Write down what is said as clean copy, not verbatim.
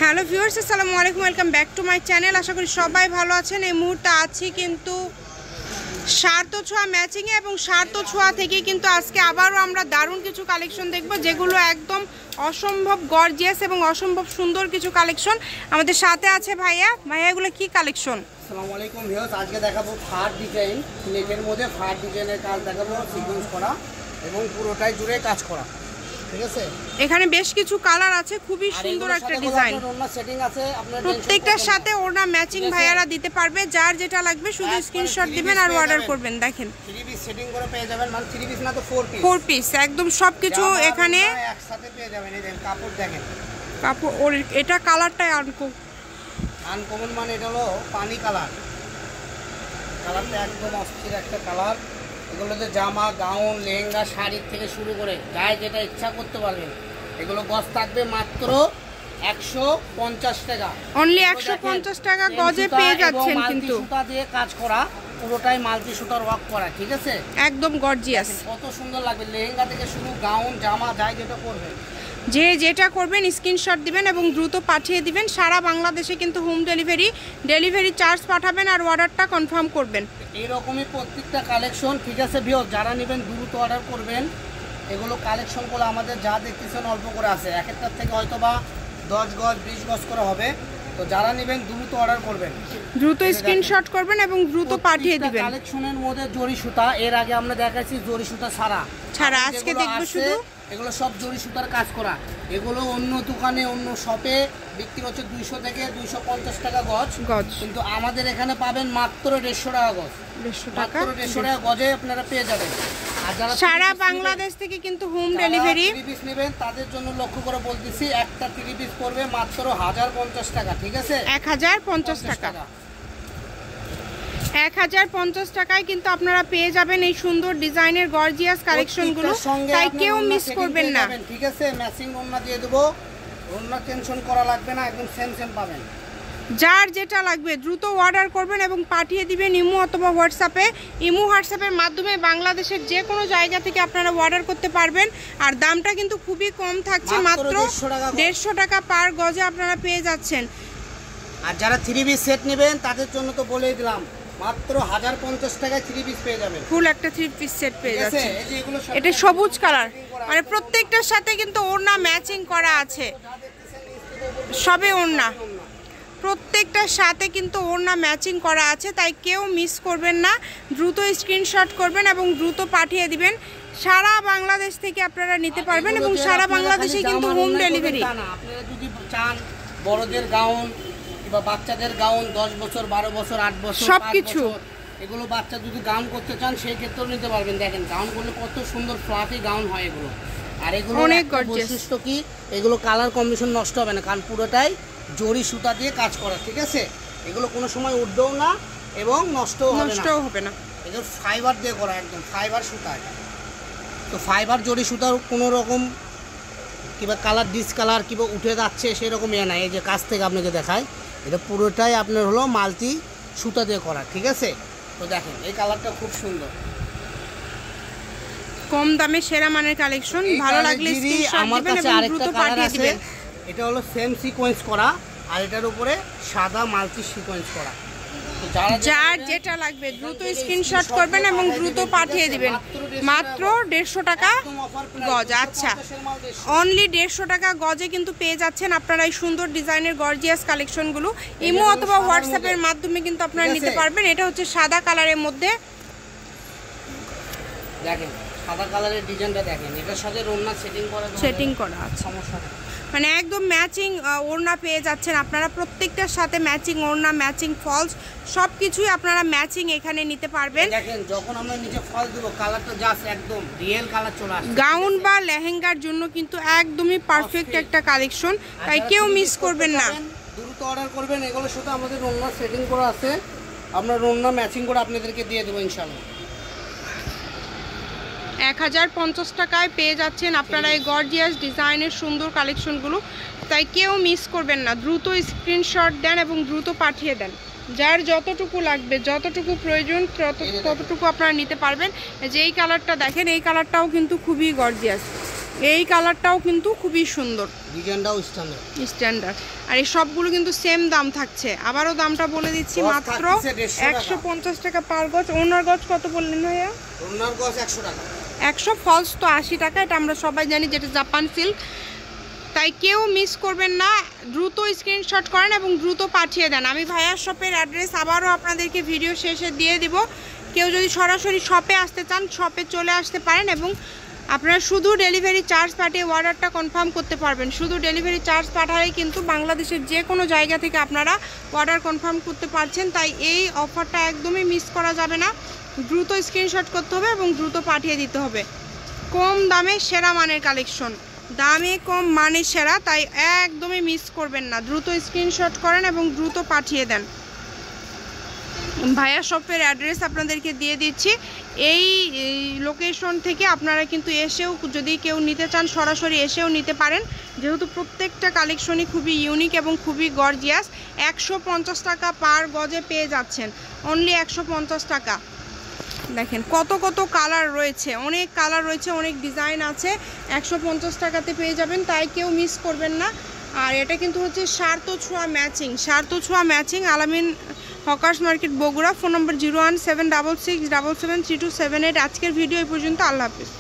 Hello viewers, আসসালামু আলাইকুম, welcome back to my channel. আশা করি সবাই ভালো আছেন। এই মুহূর্তে আছি কিন্তু সার্থ ছোঁয়া ম্যাচিংয়ে, এবং সার্থ ছোঁয়া থেকে কিন্তু আজকে আবারও আমরা দারুণ কিছু কালেকশন দেখব, যেগুলো একদম অসম্ভব গর্জিয়াস এবং অসম্ভব সুন্দর কিছু কালেকশন। আমাদের সাথে আছে ভাইয়া। এগুলো কি কালেকশন? আসসালামু আলাইকুম ভিউয়ার্স, আজকে দেখাবো ফার ডিজাইন, নেকের মধ্যে ফার ডিজাইনের কাজ দেখাবো, সিকোয়েন্স করা এবং পুরোটাই জুড়ে কাজ করা। ঠিক আছে, এখানে বেশ কিছু কালার আছে, খুবই সুন্দর একটা ডিজাইন। সেটিং আছে, আপনার প্রত্যেকটার সাথে ওড়না ম্যাচিং ভাইয়ারা দিতে পারবে। যার যেটা লাগবে শুধু স্ক্রিনশট দিবেন আর অর্ডার করবেন। দেখেন 3 পিস সেটিং করে পেয়ে যাবেন, মানে 3 পিস না তো 4 পিস একদম সবকিছু এখানে একসাথে পেয়ে যাবেন। এই দেখেন কাপড়, দেখেন কাপড়। ওর এটা কালারটাই আনকমন, মানে এটা হলো পানি কালার। কালারটা একদম অস্থির একটা কালার। এগুলোতে জামা, গাউন, লেহেঙ্গা, শাড়ি থেকে শুরু করে যাই যেটা ইচ্ছা করতে পারবেন। এগুলো গজ থাকবে মাত্র 150 টাকা, অনলি 150 টাকা গজে পেয়ে যাচ্ছেন। কিন্তু সুতা দিয়ে কাজ করা, পুরোটাই মাল্টি সুতার ওয়ার্ক করা। ঠিক আছে, একদম গর্জিয়াস, কত সুন্দর লাগবে। লেহেঙ্গা থেকে শুরু, গাউন, জামা, যাই যেটা করবেন, যে যেটা করবেন স্ক্রিনশট দিবেন এবং দ্রুত পাঠিয়ে দিবেন। সারা বাংলাদেশে কিন্তু হোম ডেলিভারি চার্জ পাঠাবেন আর অর্ডারটা কনফার্ম করবেন। এইরকমই প্রত্যেকটা কালেকশন। ঠিক আছে ভিউয়ার, যারা নেবেন দ্রুত অর্ডার করবেন। এগুলো কালেকশনগুলো আমাদের যা দেখতেছেন অল্প করে আছে, এক একটার থেকে হয়তো বা 10 গজ 20 গজ করে হবে। তো যারা নেবেন দ্রুত অর্ডার করবেন, দ্রুত স্ক্রিনশট করবেন এবং দ্রুত পাঠিয়ে দিবেন। কালেকশনের মধ্যে জরি সুতা, এর আগে আমরা দেখাচ্ছি জরি সুতা ছাড়া। আজকে দেখবো শুধু এগুলো সব জরি সুতার কাজ করা। এগুলো অন্য দোকানে, অন্য শপে বিক্রি হচ্ছে 200 থেকে 250 টাকা গজ, কিন্তু আমাদের এখানে পাবেন মাত্র 150 টাকা গজ। 150 টাকা গজে আপনারা পেয়ে যাবেন। আর যারা সারা বাংলাদেশ থেকে কিন্তু হোম ডেলিভারি 3 পিস নেবেন, তাদের জন্য লক্ষ্য করে বলতেছি, একটা 3 পিস পড়বে মাত্র 1050 টাকা। ঠিক আছে, 1050 টাকা। 1050 টাকায় কিন্তু আপনারা পেয়ে যাবেন এই সুন্দর ডিজাইনের গর্জিয়াস কালেকশনগুলো, তাই কেউ মিস করবেন না। ঠিক আছে, ম্যাচিং ওড়না দিয়ে দেব, ওড়না টেনশন করা লাগবে না, একদম সেম পাবেন। যার যেটা লাগবে দ্রুত অর্ডার করবেন এবং পাঠিয়ে দিবেন ইমো অথবা হোয়াটসঅ্যাপে। ইমো হোয়াটসঅ্যাপের মাধ্যমে বাংলাদেশের যে কোনো জায়গা থেকে আপনারা অর্ডার করতে পারবেন। আর দামটা কিন্তু খুবই কম থাকছে, মাত্র 150 টাকা পার গজে আপনারা পেয়ে যাচ্ছেন। আর যারা 3 পিস সেট নেবেন তাদের জন্য তো বলেই দিলাম, মাত্র 1050 টাকায় 3 পিস পেয়ে যাবেন। ফুল একটা 3 পিস সেট পেয়ে যাচ্ছেন। এটা সবুজ কালার, মানে প্রত্যেকটার সাথে কিন্তু ওড়না ম্যাচিং করা আছে। সবে ওড়না, প্রত্যেকটার সাথে কিন্তু ওড়না ম্যাচিং করা আছে, তাই কেউ মিস করবেন না। দ্রুত স্ক্রিনশট করবেন এবং দ্রুত পাঠিয়ে দিবেন। সারা বাংলাদেশ থেকে আপনারা নিতে পারবেন এবং সারা বাংলাদেশে কিন্তু হোম ডেলিভারি। আপনারা যদি চান বড়দের গাউন কিংবা বাচ্চাদের গাউন, 10 বছর 12 বছর 8 বছর সবকিছু, এগুলো বাচ্চা যদি গাউন করতে চান সেই ক্ষেত্রেও নিতে পারবেন। দেখেন গাউনগুলো কত সুন্দর ফ্লাফি গাউন হয় এগুলো। আর এগুলো অনেক বৈশিষ্ট্য কি, এগুলো কালার কম্বিনেশন নষ্ট হবে না, কারণ পুরোটাই জরি সুতা দিয়ে কাজ করা। ঠিক আছে, এগুলো কোনো সময় উঠবেও না এবং নষ্টও হবে না। এগুলো ফাইবার দিয়ে করা, একদম ফাইবার সুতা। তো ফাইবার জরি সুতার কোনো রকম কিংবা কালার ডিসকালার কিংবা উঠে যাচ্ছে সেরকম নাই। এই যে কাছ থেকে আপনাকে দেখায়, এটা পুরোটাই আপনার হলো মাল্টি সুতা দিয়ে করা। ঠিক আছে, তো দেখেন এই কালারটা খুব সুন্দর, কম দামে সেরা মানের কালেকশন। ভালো লাগলে স্ক্রিনশট দিবেন এবং দ্রুত পাঠিয়ে দিবেন। এটা হলো সেম সিকোয়েন্স করা, আর এটার উপরে সাদা মাল্টি সিকোয়েন্স করা। যার যেটা লাগবে দ্রুত স্ক্রিনশট করবেন এবং দ্রুত পাঠিয়ে দিবেন। মাত্র 150 টাকা গজ। আচ্ছা, অনলি 150 টাকা গজে কিন্তু পেয়ে যাচ্ছেন আপনারা এই সুন্দর ডিজাইনের গর্জিয়াস কালেকশনগুলো। ইমো অথবা হোয়াটসঅ্যাপের মাধ্যমে কিন্তু আপনারা নিতে পারবেন। এটা হচ্ছে সাদা কালারের মধ্যে, দেখেন সাদা কালারের ডিজাইনটা দেখেন, এটার সাথে ওড়না সেটিং করা আছে, সমস্যা নেই। মানে একদম ম্যাচিং ওড়না পেয়ে যাচ্ছেন আপনারা। প্রত্যেকটার সাথে ম্যাচিং ওড়না, ম্যাচিং ফলস, সব কিছুই আপনারা ম্যাচিং এখানে নিতে পারবেন। দেখেন যখন আমরা নিচে ফলস দেব, কালারটা জাস্ট একদম রিয়েল কালার চলে আসে। গাউন বা লেহেঙ্গার জন্য কিন্তু একদমই পারফেক্ট একটা কালেকশন, তাই কেউ মিস করবেন না। দ্রুত অর্ডার করবেন। এগুলোর সাথে আমাদের ওড়না সেটিং করা আছে, আমরা ওড়না ম্যাচিং করে আপনাদেরকে দিয়ে দেবো ইনশাআল্লাহ। 1050 টাকায় পেয়ে যাচ্ছেন আপনারা এই গর্জিয়াস ডিজাইনের সুন্দর কালেকশনগুলো, তাই কেউ মিস করবেন না। দ্রুত স্ক্রিনশট দেন এবং দ্রুত পাঠিয়ে দেন। যার যতটুকু লাগবে, যতটুকু প্রয়োজন ততটুকু আপনারা নিতে পারবেন। যে এই কালারটা দেখেন, এই কালারটাও কিন্তু খুবই গর্জিয়াস। এই কালারটাও কিন্তু খুবই সুন্দর, ডিজাইনটাও স্ট্যান্ডার্ড। আর এই সবগুলো কিন্তু সেম দাম থাকছে, আবারও দামটা বলে দিচ্ছি, মাত্র 150 টাকা পার গজ। ওনার গজ কত বললেন ভাইয়া? ওনার গজ 100 টাকা। 100, ফলস তো 80 টাকা, এটা আমরা সবাই জানি, যেটা জাপান সিল্ক। তাই কেউ মিস করবেন না, দ্রুত স্ক্রিনশট করেন এবং দ্রুত পাঠিয়ে দেন। আমি ভাইয়ার শপের অ্যাড্রেস আবারও আপনাদেরকে ভিডিও শেষে দিয়ে দিব। কেউ যদি সরাসরি শপে আসতে চান, শপে চলে আসতে পারেন এবং আপনারা শুধু ডেলিভারি চার্জ পাঠিয়ে অর্ডারটা কনফার্ম করতে পারবেন। শুধু ডেলিভারি চার্জ পাঠালেই কিন্তু বাংলাদেশের যে কোনো জায়গা থেকে আপনারা অর্ডার কনফার্ম করতে পারছেন। তাই এই অফারটা একদমই মিস করা যাবে না, দ্রুত স্ক্রিনশট করতে হবে এবং দ্রুত পাঠিয়ে দিতে হবে। কম দামে সেরা মানের কালেকশন, দামে কম মানে সেরা, তাই একদমই মিস করবেন না, দ্রুত স্ক্রিনশট করেন এবং দ্রুত পাঠিয়ে দেন। ভাইয়া শপের অ্যাড্রেস আপনাদেরকে দিয়ে দিচ্ছি। এই লোকেশন থেকে আপনারা কিন্তু এসেও যদি কেউ নিতে চান সরাসরি এসেও নিতে পারেন, যেহেতু প্রত্যেকটা কালেকশনই খুবই ইউনিক এবং খুবই গর্জিয়াস। 150 টাকা পার গজে পেয়ে যাচ্ছেন, অনলি 150 টাকা। দেখেন কত কত কালার রয়েছে, অনেক কালার রয়েছে, অনেক ডিজাইন আছে, 150 টাকাতে পেয়ে যাবেন, তাই কেউ মিস করবেন না। আর এটা কিন্তু হচ্ছে সার্থ ছোঁয়া ম্যাচিং, আলামিন হকার্স মার্কেট বগুড়া। ফোন নম্বর 01766773278। আজকের ভিডিও এই পর্যন্ত, আল্লাহ হাফিজ।